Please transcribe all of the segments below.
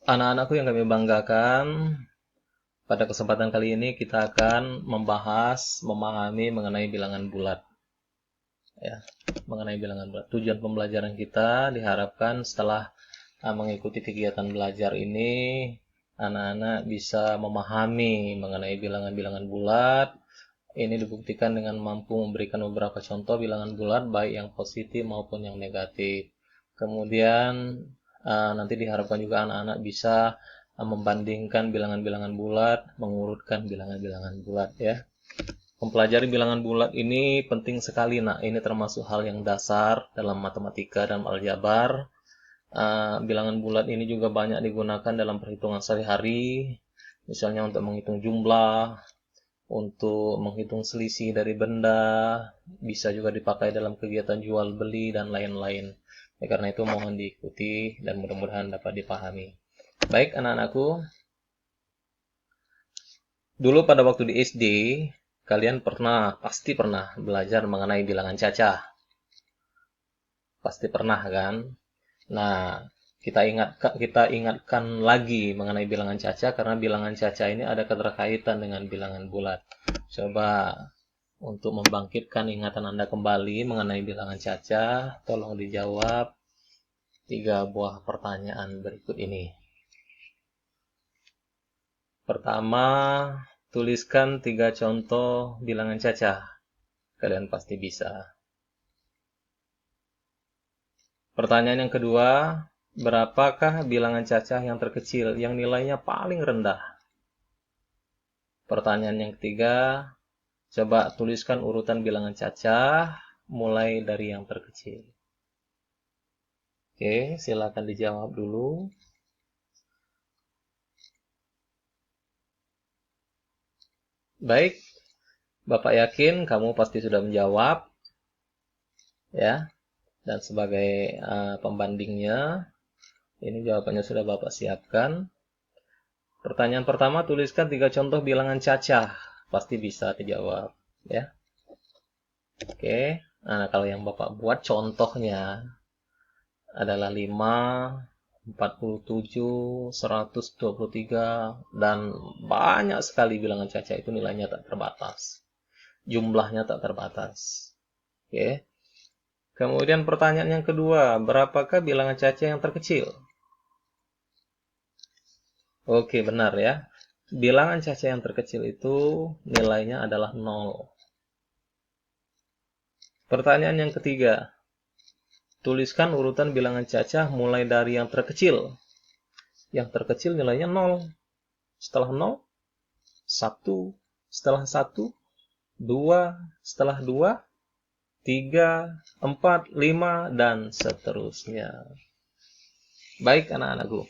Anak-anakku yang kami banggakan, pada kesempatan kali ini kita akan memahami mengenai bilangan bulat. Ya, mengenai bilangan bulat. Tujuan pembelajaran kita diharapkan setelah mengikuti kegiatan belajar ini, anak-anak bisa memahami mengenai bilangan-bilangan bulat. Ini dibuktikan dengan mampu memberikan beberapa contoh bilangan bulat, baik yang positif maupun yang negatif. Kemudian nanti diharapkan juga anak-anak bisa membandingkan bilangan-bilangan bulat, mengurutkan bilangan-bilangan bulat ya. Mempelajari bilangan bulat ini penting sekali. Nah, ini termasuk hal yang dasar dalam matematika dan aljabar. Bilangan bulat ini juga banyak digunakan dalam perhitungan sehari-hari, misalnya untuk menghitung jumlah, untuk menghitung selisih dari benda, bisa juga dipakai dalam kegiatan jual beli dan lain-lain. Ya, karena itu mohon diikuti dan mudah-mudahan dapat dipahami. Baik anak-anakku, dulu pada waktu di SD, kalian pasti pernah belajar mengenai bilangan cacah. Pasti pernah kan? Nah, kita ingatkan lagi mengenai bilangan cacah karena bilangan cacah ini ada keterkaitan dengan bilangan bulat. Coba untuk membangkitkan ingatan Anda kembali mengenai bilangan cacah, tolong dijawab 3 buah pertanyaan berikut ini. Pertama, tuliskan 3 contoh bilangan cacah. Kalian pasti bisa. Pertanyaan yang kedua, berapakah bilangan cacah yang terkecil yang nilainya paling rendah? Pertanyaan yang ketiga, coba tuliskan urutan bilangan cacah mulai dari yang terkecil. Oke, silakan dijawab dulu. Baik, Bapak yakin kamu pasti sudah menjawab. Ya, dan sebagai pembandingnya, ini jawabannya sudah Bapak siapkan. Pertanyaan pertama, tuliskan 3 contoh bilangan cacah. Pasti bisa dijawab. Ya. Oke, nah kalau yang Bapak buat contohnya adalah 5, 47, 123, dan banyak sekali bilangan cacah itu nilainya tak terbatas. Jumlahnya tak terbatas. Oke. Kemudian pertanyaan yang kedua, berapakah bilangan cacah yang terkecil? Oke, benar ya. Bilangan cacah yang terkecil itu nilainya adalah 0. Pertanyaan yang ketiga, tuliskan urutan bilangan cacah mulai dari yang terkecil. Yang terkecil nilainya 0. Setelah 0, 1. Setelah 1, 2. Setelah 2, 3, 4, 5, dan seterusnya. Baik anak-anakku,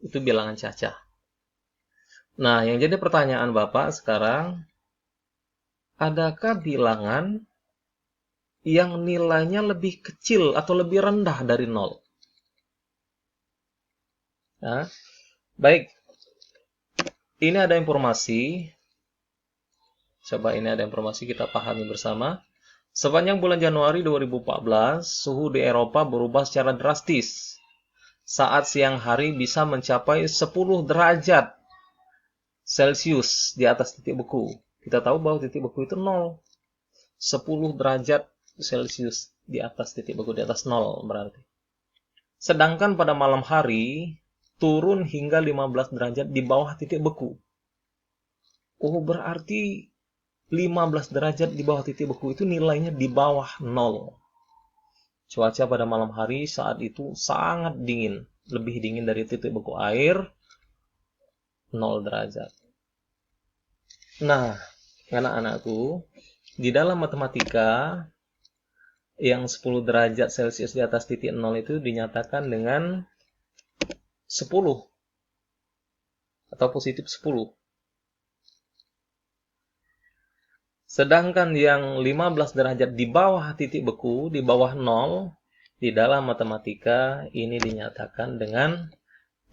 itu bilangan cacah. Nah, yang jadi pertanyaan Bapak sekarang, adakah bilangan yang nilainya lebih kecil atau lebih rendah dari 0? Nah, baik, ini ada informasi. Coba ini ada informasi kita pahami bersama. Sepanjang bulan Januari 2014, suhu di Eropa berubah secara drastis. Saat siang hari bisa mencapai 10 derajat Celcius di atas titik beku. Kita tahu bahwa titik beku itu 0. 10 derajat Celcius di atas titik beku, di atas 0 berarti. Sedangkan pada malam hari turun hingga 15 derajat di bawah titik beku. Oh, berarti 15 derajat di bawah titik beku itu nilainya di bawah 0. Cuaca pada malam hari saat itu sangat dingin, lebih dingin dari titik beku air, 0 derajat. Nah, anak-anakku, di dalam matematika, yang 10 derajat Celcius di atas titik 0 itu dinyatakan dengan 10 atau positif 10. Sedangkan yang 15 derajat di bawah titik beku, di bawah 0, di dalam matematika ini dinyatakan dengan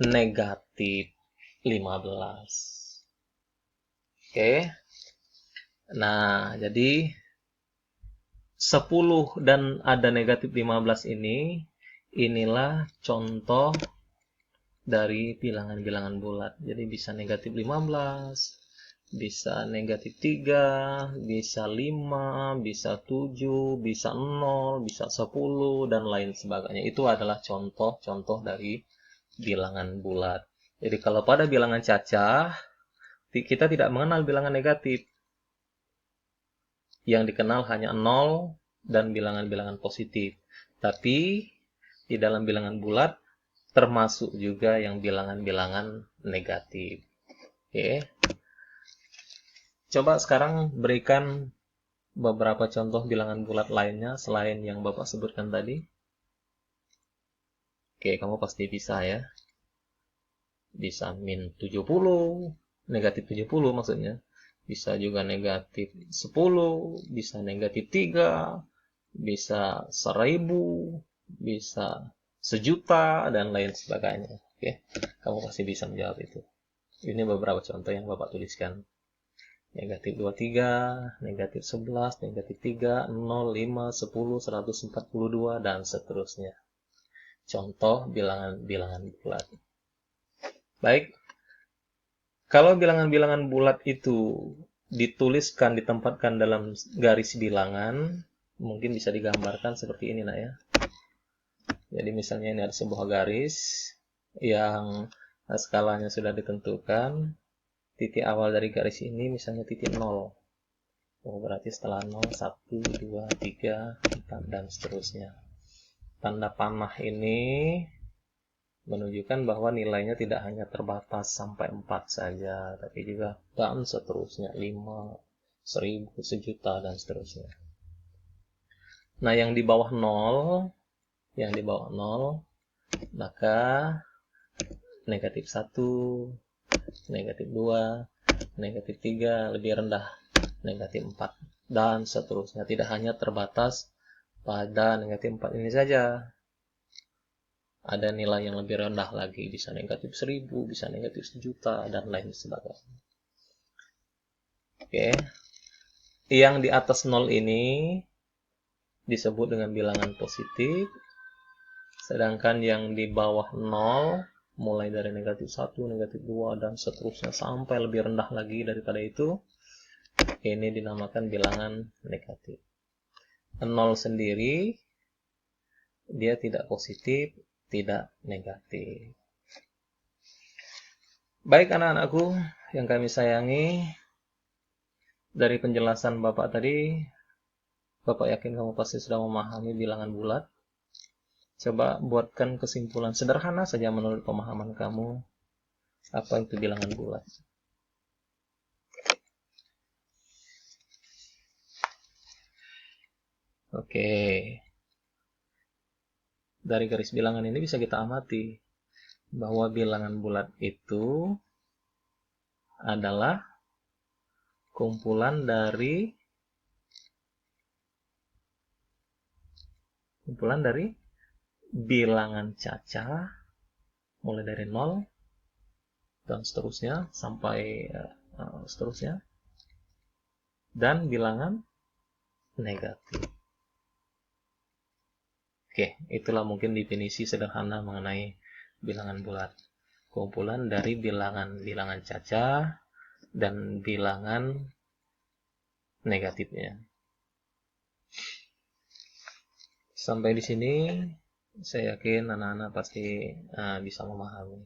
negatif 15. Oke. Nah, jadi 10 dan ada negatif 15 ini, inilah contoh dari bilangan-bilangan bulat. Jadi bisa negatif 15, bisa negatif 3, bisa 5, bisa 7, bisa 0, bisa 10, dan lain sebagainya. Itu adalah contoh-contoh dari bilangan bulat. Jadi kalau pada bilangan cacah, kita tidak mengenal bilangan negatif. Yang dikenal hanya 0 dan bilangan-bilangan positif. Tapi di dalam bilangan bulat termasuk juga yang bilangan-bilangan negatif. Oke. Coba sekarang berikan beberapa contoh bilangan bulat lainnya selain yang Bapak sebutkan tadi. Oke, kamu pasti bisa ya. Bisa min 70, negatif 70 maksudnya. Bisa juga negatif 10, bisa negatif 3, bisa 1000, bisa 1.000.000, dan lain sebagainya. Oke, kamu pasti bisa menjawab itu. Ini beberapa contoh yang Bapak tuliskan. Negatif 23, negatif 11, negatif 3, 0, 5, 10, 142, dan seterusnya. Contoh bilangan-bilangan bulat. Baik, kalau bilangan-bilangan bulat itu dituliskan, ditempatkan dalam garis bilangan, mungkin bisa digambarkan seperti ini, nak ya. Jadi misalnya ini ada sebuah garis yang skalanya sudah ditentukan. Titik awal dari garis ini misalnya titik 0. Oh, berarti setelah 0, 1, 2, 3, 4, dan seterusnya. Tanda panah ini menunjukkan bahwa nilainya tidak hanya terbatas sampai 4 saja, tapi juga dan seterusnya, 5, 1000, 1.000.000, dan seterusnya. Nah, yang di bawah 0, maka negatif 1, negatif 2, negatif 3, lebih rendah, negatif 4, dan seterusnya. Tidak hanya terbatas pada negatif 4 ini saja. Ada nilai yang lebih rendah lagi, bisa negatif 1000, bisa negatif 1.000.000, dan lain sebagainya. Oke. Yang di atas 0 ini disebut dengan bilangan positif, sedangkan yang di bawah 0, mulai dari negatif 1, negatif 2, dan seterusnya sampai lebih rendah lagi daripada itu, ini dinamakan bilangan negatif. 0 sendiri, dia tidak positif, tidak negatif. Baik anak-anakku yang kami sayangi, dari penjelasan Bapak tadi, Bapak yakin kamu pasti sudah memahami bilangan bulat. Coba buatkan kesimpulan sederhana saja menurut pemahaman kamu, apa itu bilangan bulat. Oke. Dari garis bilangan ini bisa kita amati bahwa bilangan bulat itu adalah kumpulan dari bilangan cacah mulai dari 0 dan seterusnya sampai seterusnya, dan bilangan negatif. Oke, itulah mungkin definisi sederhana mengenai bilangan bulat. Kumpulan dari bilangan cacah dan bilangan negatifnya. Sampai di sini saya yakin anak-anak pasti bisa memahami.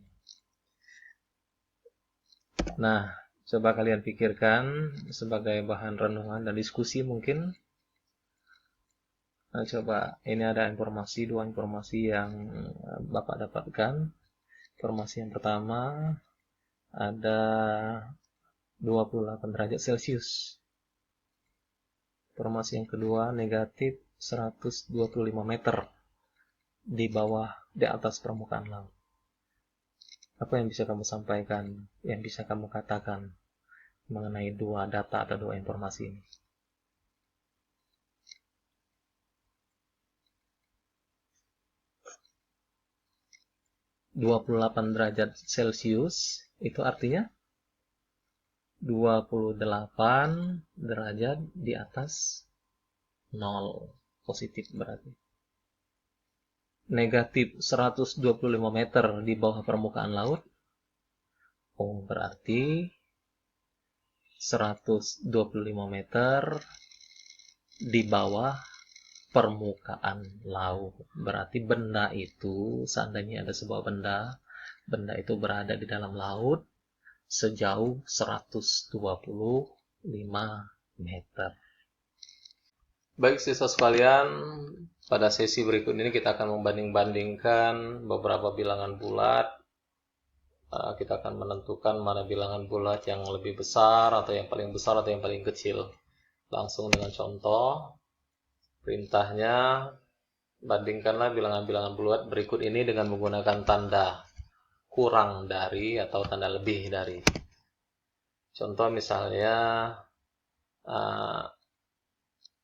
Nah, coba kalian pikirkan sebagai bahan renungan dan diskusi mungkin. Nah, coba ini ada dua informasi yang Bapak dapatkan. Informasi yang pertama ada 28 derajat Celcius. Informasi yang kedua negatif 125 meter di atas permukaan laut. Apa yang bisa kamu sampaikan, yang bisa kamu katakan mengenai dua data atau dua informasi ini? (28 derajat Celcius) itu artinya 28 derajat di atas 0, positif berarti. negatif 125 meter di bawah permukaan laut. Oh, berarti 125 meter di bawah permukaan laut. Berarti benda itu, seandainya ada sebuah benda itu berada di dalam laut sejauh 125 meter. Baik siswa sekalian, pada sesi berikut ini kita akan membanding-bandingkan beberapa bilangan bulat. Kita akan menentukan mana bilangan bulat yang lebih besar, atau yang paling besar, atau yang paling kecil. Langsung dengan contoh. Perintahnya, bandingkanlah bilangan-bilangan bulat berikut ini dengan menggunakan tanda kurang dari atau tanda lebih dari. Contoh misalnya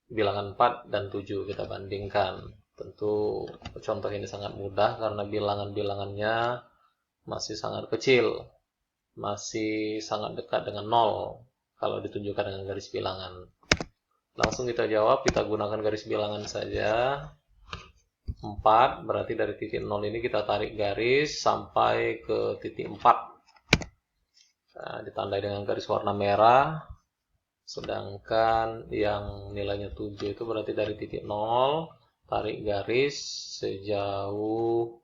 bilangan 4 dan 7 kita bandingkan. Tentu contoh ini sangat mudah karena bilangan-bilangannya masih sangat kecil, masih sangat dekat dengan 0 kalau ditunjukkan dengan garis bilangan. Langsung kita jawab, kita gunakan garis bilangan saja. 4 berarti dari titik 0 ini kita tarik garis sampai ke titik 4. Ditandai dengan garis warna merah. Sedangkan yang nilainya 7 itu berarti dari titik 0 tarik garis sejauh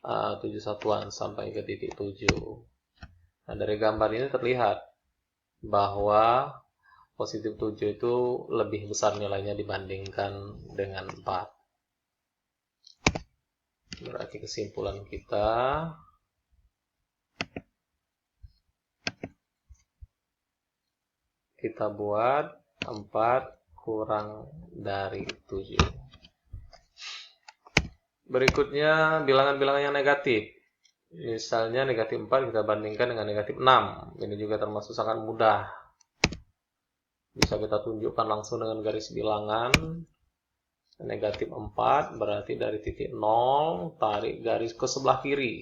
7 satuan sampai ke titik 7. Nah, dari gambar ini terlihat bahwa positif 7 itu lebih besar nilainya dibandingkan dengan 4. Berarti kesimpulan kita buat 4 kurang dari 7. Berikutnya bilangan-bilangan yang negatif. Misalnya negatif 4 kita bandingkan dengan negatif 6. Ini juga termasuk sangat mudah. Bisa kita tunjukkan langsung dengan garis bilangan. Negatif 4 berarti dari titik 0 tarik garis ke sebelah kiri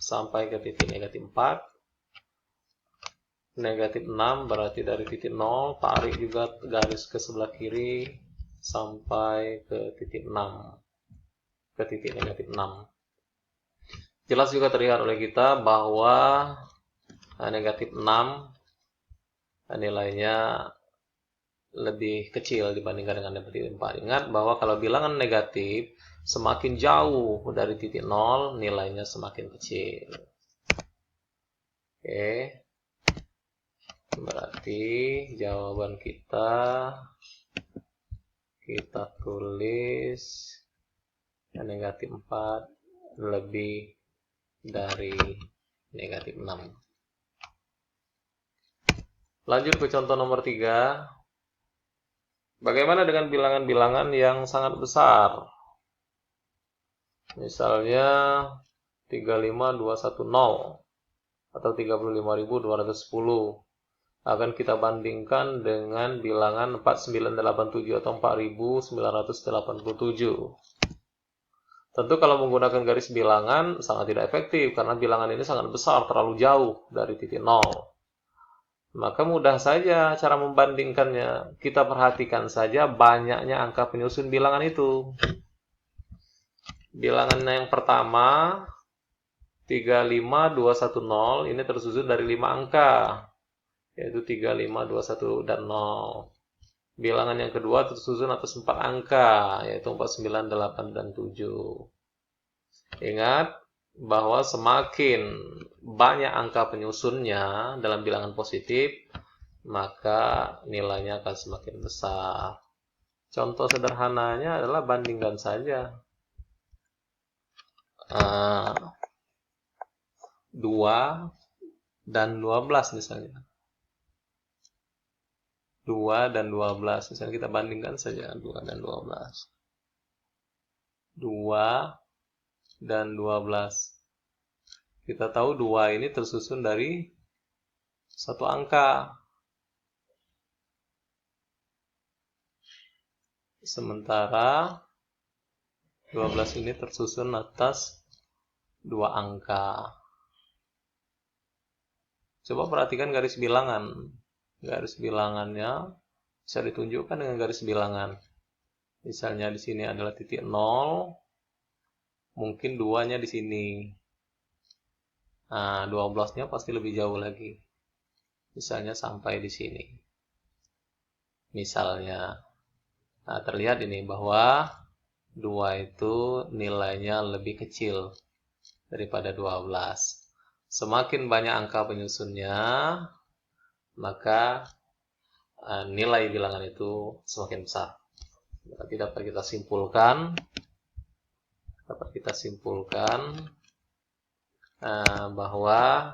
sampai ke titik negatif 4. Negatif 6 berarti dari titik 0 tarik juga garis ke sebelah kiri sampai ke titik 6, ke titik negatif 6. Jelas juga terlihat oleh kita bahwa negatif 6 nilainya lebih kecil dibandingkan dengan negatif 4. Ingat bahwa kalau bilangan negatif semakin jauh dari titik 0 nilainya semakin kecil. Oke. Berarti jawaban kita tulis negatif 4 lebih dari negatif 6. Lanjut ke contoh nomor 3. Bagaimana dengan bilangan-bilangan yang sangat besar? Misalnya 35210 atau 35.210. Akan kita bandingkan dengan bilangan 4987 atau 4987. Tentu kalau menggunakan garis bilangan sangat tidak efektif karena bilangan ini sangat besar, terlalu jauh dari titik 0. Maka mudah saja cara membandingkannya. Kita perhatikan saja banyaknya angka penyusun bilangan itu. Bilangan yang pertama 35210 ini tersusun dari 5 angka. Yaitu 3, 5, 2, 1, dan 0. Bilangan yang kedua tersusun atas 4 angka, yaitu 4, 9, 8, dan 7. Ingat bahwa semakin banyak angka penyusunnya dalam bilangan positif, maka nilainya akan semakin besar. Contoh sederhananya adalah bandingkan saja 2 dan 12 misalnya. 2 dan 12. Misalnya kita bandingkan saja 2 dan 12. 2 dan 12. Kita tahu 2 ini tersusun dari satu angka. Sementara 12 ini tersusun atas 2 angka. Coba perhatikan garis bilangan. Garis bilangannya bisa ditunjukkan dengan garis bilangan. Misalnya di sini adalah titik 0, mungkin 2-nya di sini. Nah, 12-nya pasti lebih jauh lagi. Misalnya sampai di sini. Misalnya. Nah, terlihat ini bahwa 2 itu nilainya lebih kecil daripada 12. Semakin banyak angka penyusunnya, maka nilai bilangan itu semakin besar. Berarti dapat kita simpulkan bahwa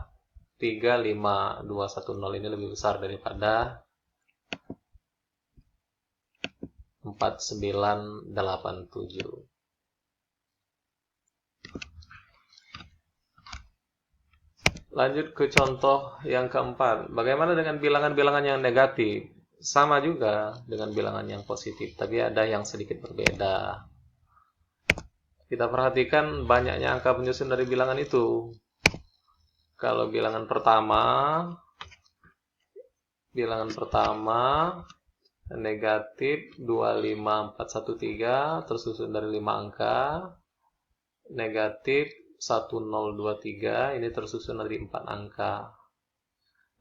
35210 ini lebih besar daripada 4987. Lanjut ke contoh yang keempat. Bagaimana dengan bilangan-bilangan yang negatif? Sama juga dengan bilangan yang positif, tapi ada yang sedikit berbeda. Kita perhatikan banyaknya angka penyusun dari bilangan itu. Kalau bilangan pertama negatif 25413 tersusun dari 5 angka. Negatif 1023 ini tersusun dari 4 angka.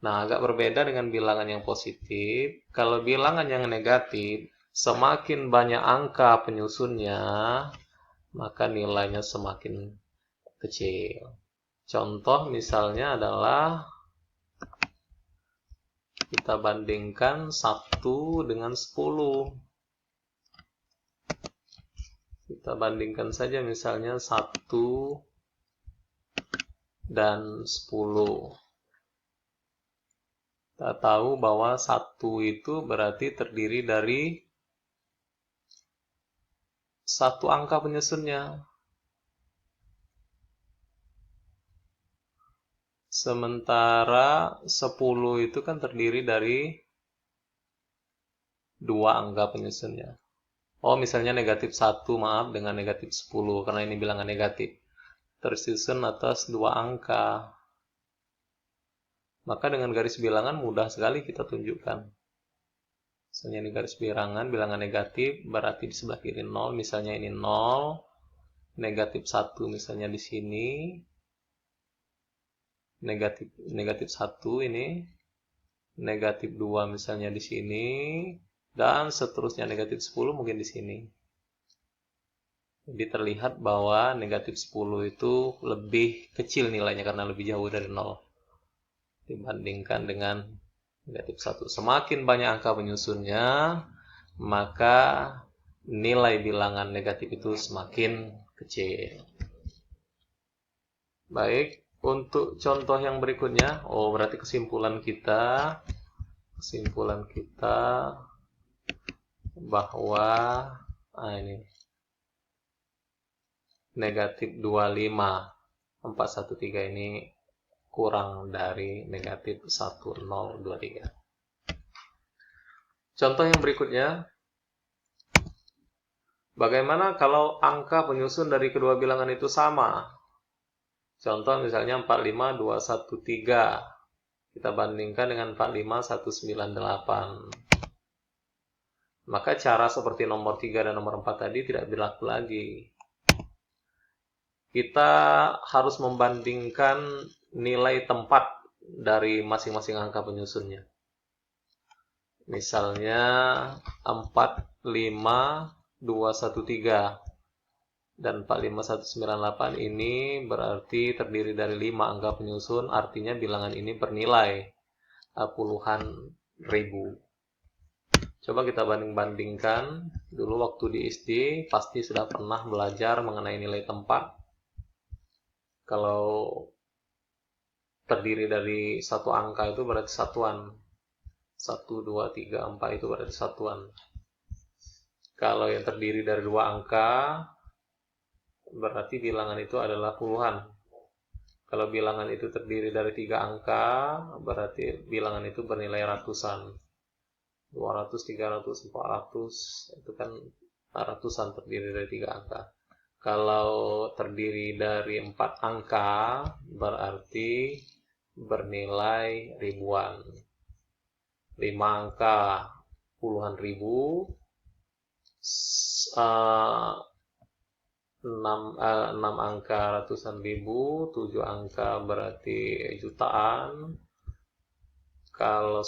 Nah, agak berbeda dengan bilangan yang positif. Kalau bilangan yang negatif, semakin banyak angka penyusunnya, maka nilainya semakin kecil. Contoh misalnya adalah kita bandingkan 1 dengan 10. Kita bandingkan saja misalnya 1 dan 10. Kita tahu bahwa 1 itu berarti terdiri dari 1 angka penyusunnya. Sementara 10 itu kan terdiri dari 2 angka penyusunnya. Oh, misalnya negatif 1, maaf, dengan negatif 10, karena ini bilangan negatif. Tersusun atas 2 angka. Maka dengan garis bilangan mudah sekali kita tunjukkan. Misalnya ini garis bilangan negatif, berarti di sebelah kiri 0, misalnya ini 0, negatif 1 misalnya di sini, negatif 1 ini, negatif 2 misalnya di sini, dan seterusnya negatif 10 mungkin di sini. Jadi terlihat bahwa negatif 10 itu lebih kecil nilainya karena lebih jauh dari 0 dibandingkan dengan negatif 1. Semakin banyak angka penyusunnya, maka nilai bilangan negatif itu semakin kecil. Baik, untuk contoh yang berikutnya, berarti kesimpulan kita bahwa ini negatif 25413 ini kurang dari negatif 1023. Contoh yang berikutnya, bagaimana kalau angka penyusun dari kedua bilangan itu sama? Contoh misalnya 45213. Kita bandingkan dengan 45198. Maka cara seperti nomor 3 dan nomor 4 tadi tidak berlaku lagi. Kita harus membandingkan nilai tempat dari masing-masing angka penyusunnya. Misalnya 45213 dan 45198 ini berarti terdiri dari 5 angka penyusun, artinya bilangan ini bernilai puluhan ribu. Coba kita banding-bandingkan. Dulu waktu di SD pasti sudah pernah belajar mengenai nilai tempat. Kalau terdiri dari satu angka itu berarti satuan. 1, 2, 3, 4 itu berarti satuan. Kalau yang terdiri dari 2 angka, berarti bilangan itu adalah puluhan. Kalau bilangan itu terdiri dari 3 angka, berarti bilangan itu bernilai ratusan. 200, 300, 400, itu kan ratusan terdiri dari 3 angka. Kalau terdiri dari 4 angka, berarti bernilai ribuan. 5 angka, puluhan ribu. 6 angka ratusan ribu, 7 angka berarti jutaan. Kalau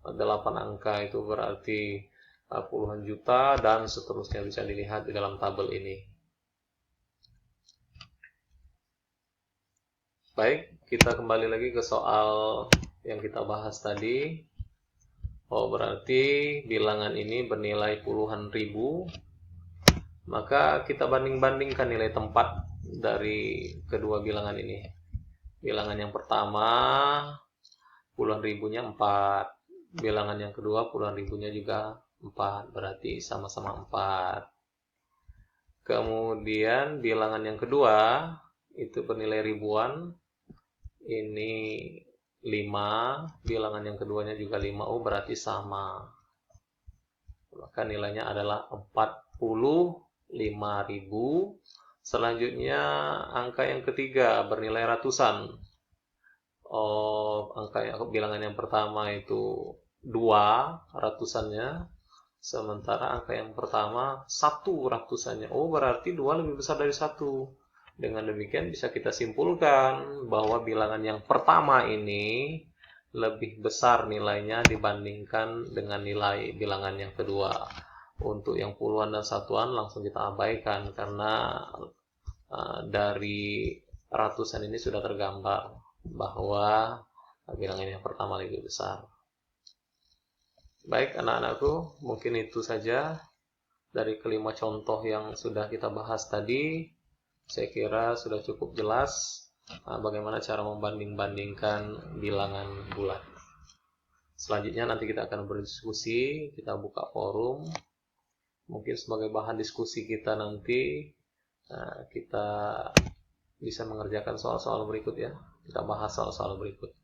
8 angka itu berarti puluhan juta, dan seterusnya bisa dilihat di dalam tabel ini. Baik, kita kembali lagi ke soal yang kita bahas tadi. Oh, berarti bilangan ini bernilai puluhan ribu. Maka kita banding-bandingkan nilai tempat dari kedua bilangan ini. Bilangan yang pertama puluhan ribunya 4. Bilangan yang kedua puluhan ribunya juga 4. Berarti sama-sama 4. Kemudian bilangan yang kedua itu bernilai ribuan. Ini 5. Bilangan yang keduanya juga 5. Oh, berarti sama. Maka nilainya adalah 45.000. Selanjutnya angka yang ketiga bernilai ratusan. Bilangan yang pertama itu 2 ratusannya, sementara angka yang pertama 1 ratusannya. Oh, berarti 2 lebih besar dari 1. Dengan demikian bisa kita simpulkan bahwa bilangan yang pertama ini lebih besar nilainya dibandingkan dengan nilai bilangan yang kedua. Untuk yang puluhan dan satuan langsung kita abaikan karena dari ratusan ini sudah tergambar bahwa bilangan yang pertama lebih besar. Baik anak-anakku, mungkin itu saja dari kelima contoh yang sudah kita bahas tadi. Saya kira sudah cukup jelas bagaimana cara membanding-bandingkan bilangan bulat. Selanjutnya nanti kita akan berdiskusi, kita buka forum. Mungkin sebagai bahan diskusi kita nanti kita bisa mengerjakan soal-soal berikut ya. Kita bahas soal-soal berikut.